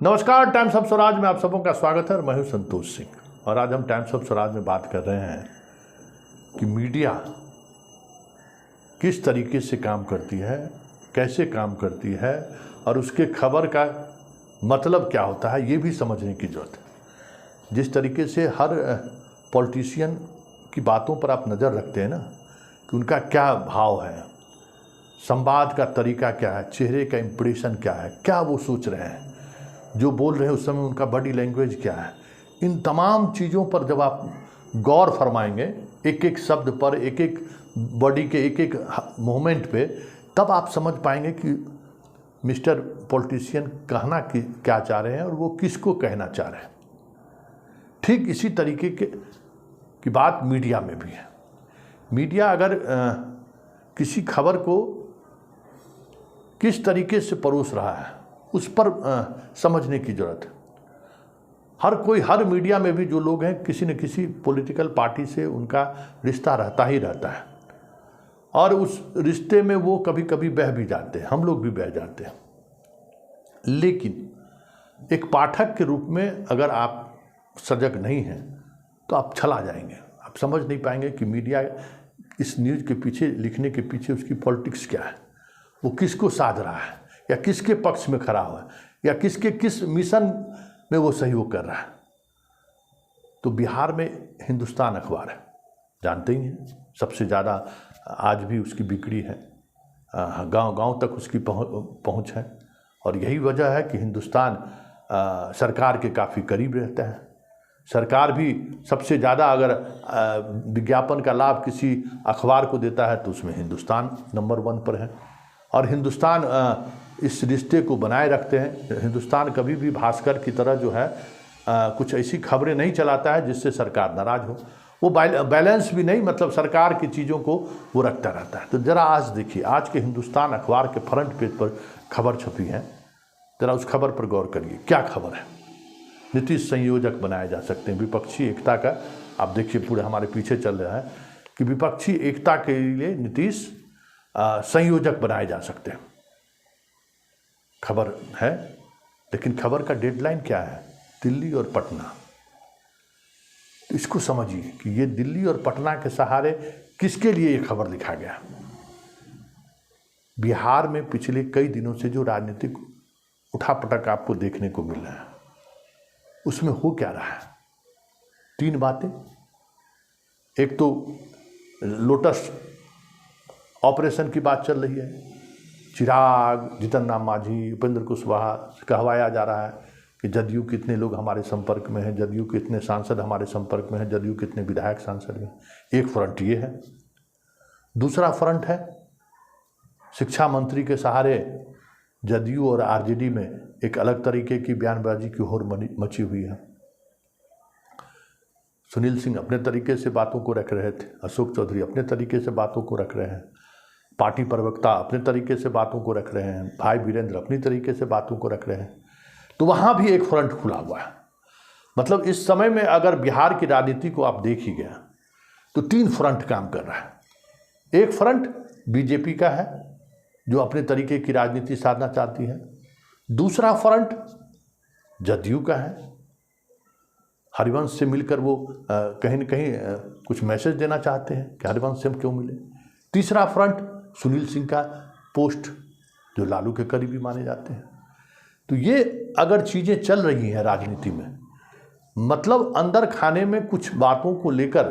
नमस्कार, times of Swaraj में आप सबों का स्वागत है और मैं हूं संतोष सिंह। और आज हम टाइम्स ऑफ स्वराज में बात कर रहे हैं कि मीडिया किस तरीके से काम करती है, कैसे काम करती है और उसके खबर का मतलब क्या होता है, ये भी समझने की जरूरत है। जिस तरीके से हर पॉलिटिशियन की बातों पर आप नज़र रखते हैं ना, कि उनका क्या भाव है, संवाद का तरीका क्या है, चेहरे का इम्प्रेशन क्या है, क्या वो सोच रहे हैं, जो बोल रहे हैं उस समय उनका बॉडी लैंग्वेज क्या है, इन तमाम चीज़ों पर जब आप गौर फरमाएंगे, एक एक शब्द पर, एक एक बॉडी के एक एक मूवमेंट पे, तब आप समझ पाएंगे कि मिस्टर पॉलिटिशियन कहना क्या चाह रहे हैं और वो किसको कहना चाह रहे हैं। ठीक इसी तरीके की बात मीडिया में भी है। मीडिया अगर किसी खबर को किस तरीके से परोस रहा है, उस पर समझने की ज़रूरत है। हर मीडिया में भी जो लोग हैं, किसी न किसी पॉलिटिकल पार्टी से उनका रिश्ता रहता ही रहता है और उस रिश्ते में वो कभी कभी बह भी जाते हैं, हम लोग भी बह जाते हैं। लेकिन एक पाठक के रूप में अगर आप सजग नहीं हैं तो आप छला जाएंगे, आप समझ नहीं पाएंगे कि मीडिया इस न्यूज़ के पीछे, लिखने के पीछे उसकी पॉलिटिक्स क्या है, वो किसको साध रहा है या किसके पक्ष में खड़ा हुआ है या किस मिशन में वो सहयोग कर रहा है। तो बिहार में हिंदुस्तान अखबार है, जानते ही हैं, सबसे ज़्यादा आज भी उसकी बिक्री है, गांव तक उसकी पहुंच है। और यही वजह है कि हिंदुस्तान सरकार के काफ़ी करीब रहता है। सरकार भी सबसे ज़्यादा अगर विज्ञापन का लाभ किसी अखबार को देता है तो उसमें हिंदुस्तान नंबर 1 पर है। और हिंदुस्तान इस रिश्ते को बनाए रखते हैं। हिंदुस्तान कभी भी भास्कर की तरह जो है कुछ ऐसी खबरें नहीं चलाता है जिससे सरकार नाराज़ हो। वो बैलेंस भी नहीं, मतलब सरकार की चीज़ों को वो रखता रहता है। तो ज़रा आज देखिए, आज के हिंदुस्तान अखबार के फ्रंट पेज पर खबर छपी है, ज़रा उस खबर पर गौर करिए। क्या खबर है? नीतीश संयोजक बनाए जा सकते हैं। विपक्षी एकता का आप देखिए, पूरे हमारे पीछे चल रहा है कि विपक्षी एकता के लिए नीतीश संयोजक बनाए जा सकते हैं, खबर है। लेकिन खबर का डेडलाइन क्या है? दिल्ली और पटना। तो इसको समझिए कि ये दिल्ली और पटना के सहारे किसके लिए ये खबर लिखा गया। बिहार में पिछले कई दिनों से जो राजनीतिक उठापटक आपको देखने को मिल रहा है, उसमें हो क्या रहा है? 3 बातें। एक तो लोटस ऑपरेशन की बात चल रही है। चिराग, जीतन राम मांझी, उपेंद्र कुशवाहा, कहवाया जा रहा है कि जदयू कितने लोग हमारे संपर्क में हैं, जदयू कितने सांसद हमारे संपर्क में हैं, जदयू कितने विधायक सांसद हैं। एक फ्रंट ये है। दूसरा फ्रंट है शिक्षा मंत्री के सहारे जदयू और आरजेडी में एक अलग तरीके की बयानबाजी की होड़ मची हुई है। सुनील सिंह अपने तरीके से बातों को रख रहे थे, अशोक चौधरी अपने तरीके से बातों को रख रहे हैं, पार्टी प्रवक्ता अपने तरीके से बातों को रख रहे हैं, भाई वीरेंद्र अपनी तरीके से बातों को रख रहे हैं। तो वहाँ भी एक फ्रंट खुला हुआ है। मतलब इस समय में अगर बिहार की राजनीति को आप देख ही गया तो 3 फ्रंट काम कर रहा है। एक फ्रंट बीजेपी का है जो अपने तरीके की राजनीति साधना चाहती है। दूसरा फ्रंट जदयू का है, हरिवंश से मिलकर वो कहीं न कहीं कुछ मैसेज देना चाहते हैं कि हरिवंश से हम क्यों मिले। तीसरा फ्रंट सुनील सिंह का पोस्ट, जो लालू के करीबी माने जाते हैं। तो ये अगर चीज़ें चल रही हैं राजनीति में, मतलब अंदर खाने में कुछ बातों को लेकर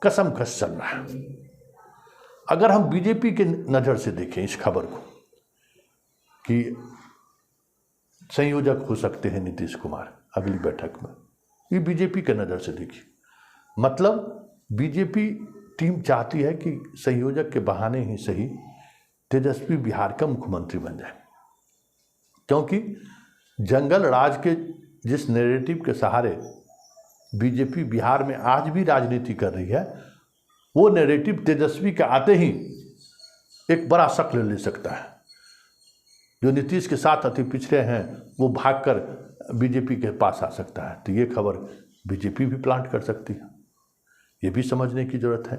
कसमकस चल रहा है। अगर हम बीजेपी के नज़र से देखें इस खबर को कि संयोजक हो सकते हैं नीतीश कुमार अगली बैठक में, ये बीजेपी के नज़र से देखिए, मतलब बीजेपी टीम चाहती है कि संयोजक के बहाने ही सही तेजस्वी बिहार का मुख्यमंत्री बन जाए। क्योंकि जंगल राज के जिस नैरेटिव के सहारे बीजेपी बिहार में आज भी राजनीति कर रही है, वो नैरेटिव तेजस्वी के आते ही एक बड़ा शक्ल ले सकता है। जो नीतीश के साथ अति पिछड़े हैं वो भागकर बीजेपी के पास आ सकता है। तो ये खबर बीजेपी भी प्लांट कर सकती है, ये भी समझने की ज़रूरत है,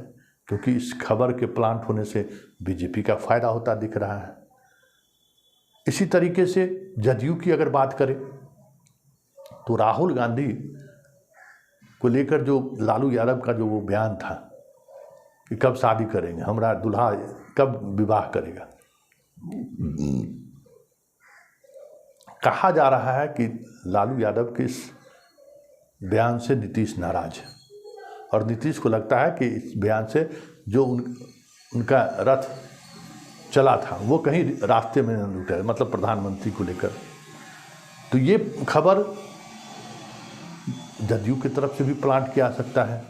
क्योंकि इस खबर के प्लांट होने से बीजेपी का फ़ायदा होता दिख रहा है। इसी तरीके से जदयू की अगर बात करें तो राहुल गांधी को लेकर जो लालू यादव का जो वो बयान था कि कब शादी करेंगे, हमारा दूल्हा कब विवाह करेगा, कहा जा रहा है कि लालू यादव के इस बयान से नीतीश नाराज है और नीतीश को लगता है कि इस बयान से जो उनका रथ चला था वो कहीं रास्ते में न लूटे, मतलब प्रधानमंत्री को लेकर। तो ये खबर जदयू की तरफ से भी प्लांट किया जा सकता है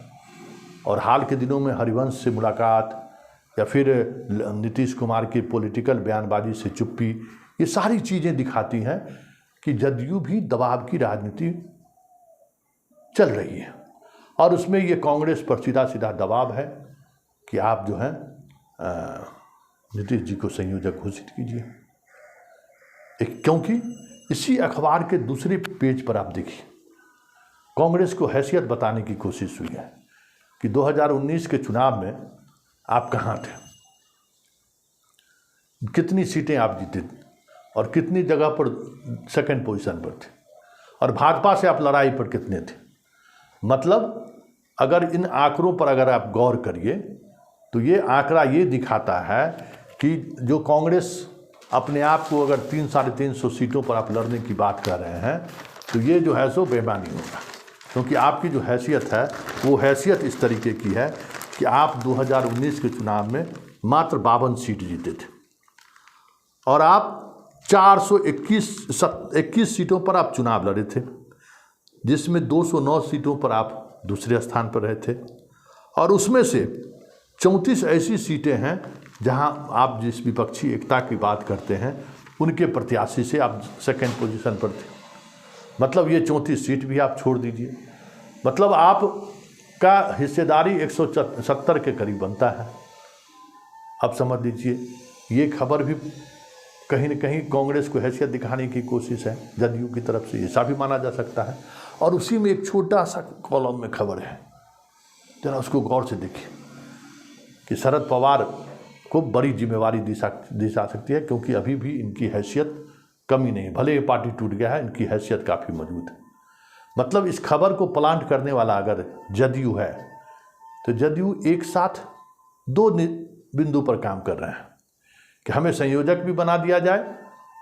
और हाल के दिनों में हरिवंश से मुलाकात या फिर नीतीश कुमार की पॉलिटिकल बयानबाजी से चुप्पी, ये सारी चीज़ें दिखाती हैं कि जदयू भी दबाव की राजनीति चल रही है और उसमें ये कांग्रेस पर सीधा सीधा दबाव है कि आप जो है नीतीश जी को संयोजक घोषित कीजिए। क्योंकि इसी अखबार के दूसरे पेज पर आप देखिए कांग्रेस को हैसियत बताने की कोशिश हुई है कि 2019 के चुनाव में आप कहाँ थे, कितनी सीटें आप जीते और कितनी जगह पर सेकंड पोजीशन पर थे और भाजपा से आप लड़ाई पर कितने थे। मतलब अगर इन आंकड़ों पर अगर आप गौर करिए तो ये आंकड़ा ये दिखाता है कि जो कांग्रेस अपने आप को अगर 300-350 सीटों पर आप लड़ने की बात कर रहे हैं तो ये जो है सो बेईमानी होगा, क्योंकि आपकी जो हैसियत है वो हैसियत इस तरीके की है कि आप 2019 के चुनाव में मात्र 52 सीट जीते थे और आप 421 सीटों पर आप चुनाव लड़े थे, जिसमें 209 सीटों पर आप दूसरे स्थान पर रहे थे और उसमें से 34 ऐसी सीटें हैं जहां आप जिस विपक्षी एकता की बात करते हैं उनके प्रत्याशी से आप सेकंड पोजीशन पर थे। मतलब ये 34 सीट भी आप छोड़ दीजिए, मतलब आपका हिस्सेदारी 170 के करीब बनता है। अब समझ लीजिए ये खबर भी कहीं न कहीं कांग्रेस को हैसियत दिखाने की कोशिश है जदयू की तरफ से, ऐसा भी माना जा सकता है। और उसी में एक छोटा सा कॉलम में खबर है, जरा उसको गौर से देखिए कि शरद पवार को बड़ी जिम्मेवारी दी जा सकती है, क्योंकि अभी भी इनकी हैसियत कमी नहीं है, भले ये पार्टी टूट गया है इनकी हैसियत काफ़ी मजबूत है। मतलब इस खबर को प्लांट करने वाला अगर जदयू है तो जदयू एक साथ दो बिंदु पर काम कर रहे हैं कि हमें संयोजक भी बना दिया जाए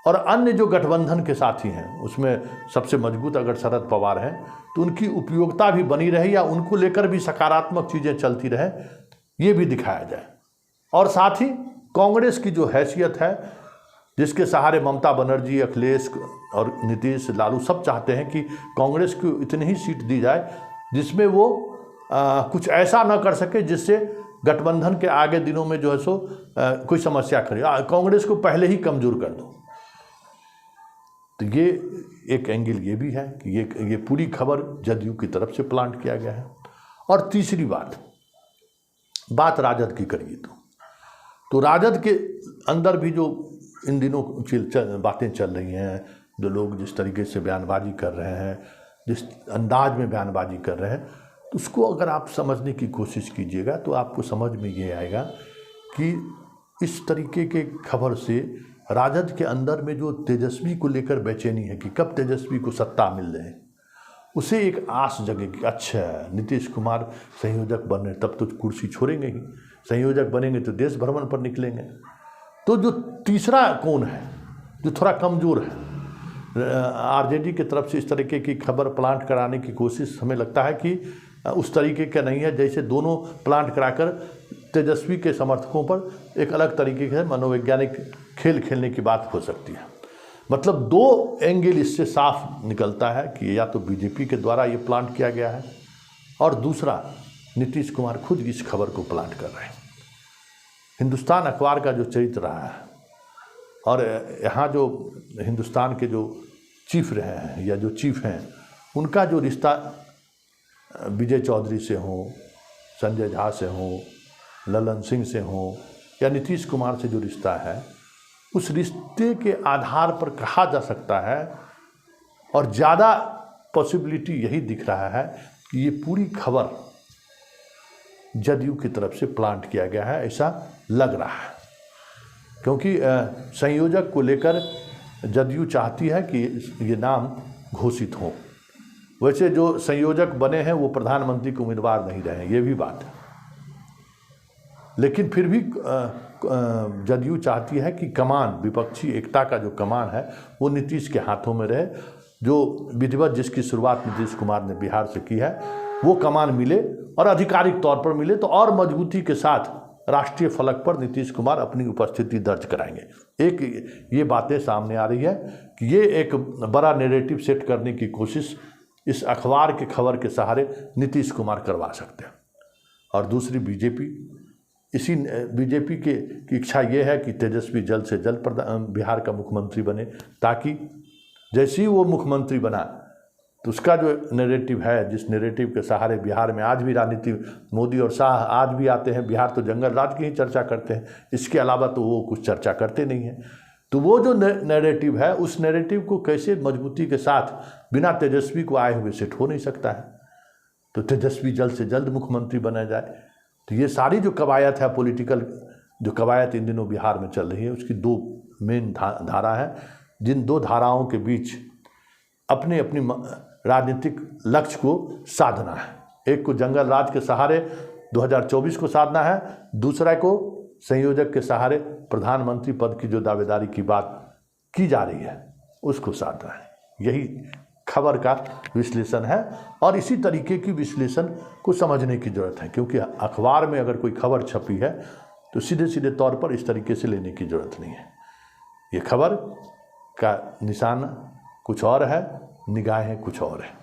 और अन्य जो गठबंधन के साथी हैं उसमें सबसे मजबूत अगर शरद पवार हैं तो उनकी उपयोगिता भी बनी रहे या उनको लेकर भी सकारात्मक चीज़ें चलती रहे, ये भी दिखाया जाए। और साथ ही कांग्रेस की जो हैसियत है जिसके सहारे ममता बनर्जी, अखिलेश और नीतीश, लालू सब चाहते हैं कि कांग्रेस को इतनी ही सीट दी जाए जिसमें वो कुछ ऐसा ना कर सके जिससे गठबंधन के आगे दिनों में जो है सो कोई समस्या खड़ी, कांग्रेस को पहले ही कमज़ोर कर दो। तो ये एक एंगल ये भी है कि ये पूरी खबर जदयू की तरफ से प्लांट किया गया है। और तीसरी बात राजद की करिए तो राजद के अंदर भी जो इन दिनों बातें चल रही हैं, जो लोग जिस तरीके से बयानबाजी कर रहे हैं, जिस अंदाज में बयानबाजी कर रहे हैं, तो उसको अगर आप समझने की कोशिश कीजिएगा तो आपको समझ में ये आएगा कि इस तरीके के खबर से राजद के अंदर में जो तेजस्वी को लेकर बेचैनी है कि कब तेजस्वी को सत्ता मिल जाए, उसे एक आस जगेगी, अच्छा नीतीश कुमार संयोजक बन रहे तब तो कुर्सी छोड़ेंगे ही, संयोजक बनेंगे तो देश भ्रमण पर निकलेंगे। तो जो तीसरा कौन है जो थोड़ा कमज़ोर है, आरजेडी की तरफ से इस तरीके की खबर प्लांट कराने की कोशिश हमें लगता है कि उस तरीके का नहीं है जैसे दोनों प्लांट कराकर तेजस्वी के समर्थकों पर एक अलग तरीके से मनोवैज्ञानिक खेल खेलने की बात हो सकती है। मतलब दो एंगल इससे साफ निकलता है कि या तो बीजेपी के द्वारा ये प्लांट किया गया है और दूसरा नीतीश कुमार खुद इस खबर को प्लांट कर रहे हैं। हिंदुस्तान अखबार का जो चरित्र रहा है और यहाँ जो हिंदुस्तान के जो चीफ रहे हैं या जो चीफ हैं उनका जो रिश्ता विजय चौधरी से हो, संजय झा से हो, ललन सिंह से हो या नीतीश कुमार से जो रिश्ता है, उस रिश्ते के आधार पर कहा जा सकता है और ज़्यादा पॉसिबिलिटी यही दिख रहा है कि ये पूरी खबर जदयू की तरफ से प्लांट किया गया है, ऐसा लग रहा है। क्योंकि संयोजक को लेकर जदयू चाहती है कि ये नाम घोषित हो वैसे जो संयोजक बने हैं वो प्रधानमंत्री के उम्मीदवार नहीं रहे, ये भी बात है। लेकिन फिर भी जदयू चाहती है कि कमान, विपक्षी एकता का जो कमान है वो नीतीश के हाथों में रहे। जो विधिवत जिसकी शुरुआत नीतीश कुमार ने बिहार से की है वो कमान मिले और आधिकारिक तौर पर मिले, तो और मजबूती के साथ राष्ट्रीय फलक पर नीतीश कुमार अपनी उपस्थिति दर्ज कराएंगे। एक ये बातें सामने आ रही है कि ये एक बड़ा नैरेटिव सेट करने की कोशिश इस अखबार के खबर के सहारे नीतीश कुमार करवा सकते हैं। और दूसरी बीजेपी की इच्छा ये है कि तेजस्वी जल्द से जल्द बिहार का मुख्यमंत्री बने, ताकि जैसे ही वो मुख्यमंत्री बना तो उसका जो नैरेटिव है, जिस नैरेटिव के सहारे बिहार में आज भी राजनीति, मोदी और शाह आज भी आते हैं, बिहार तो जंगल राज की ही चर्चा करते हैं, इसके अलावा तो वो कुछ चर्चा करते नहीं हैं। तो वो जो नैरेटिव है, उस नैरेटिव को कैसे मजबूती के साथ बिना तेजस्वी को आए हुए सेट हो नहीं सकता है। तो तेजस्वी जल्द से जल्द मुख्यमंत्री बना जाए। तो ये सारी जो कवायद है, पॉलिटिकल जो कवायद इन दिनों बिहार में चल रही है, उसकी दो मेन धारा है, जिन दो धाराओं के बीच अपने अपनी राजनीतिक लक्ष्य को साधना है। एक को जंगल राज के सहारे 2024 को साधना है, दूसरा को संयोजक के सहारे प्रधानमंत्री पद की जो दावेदारी की बात की जा रही है उसको साधना है। यही खबर का विश्लेषण है और इसी तरीके की विश्लेषण को समझने की ज़रूरत है, क्योंकि अखबार में अगर कोई खबर छपी है तो सीधे सीधे तौर पर इस तरीके से लेने की ज़रूरत नहीं है। ये खबर का निशान कुछ और है, निगाहें कुछ और है।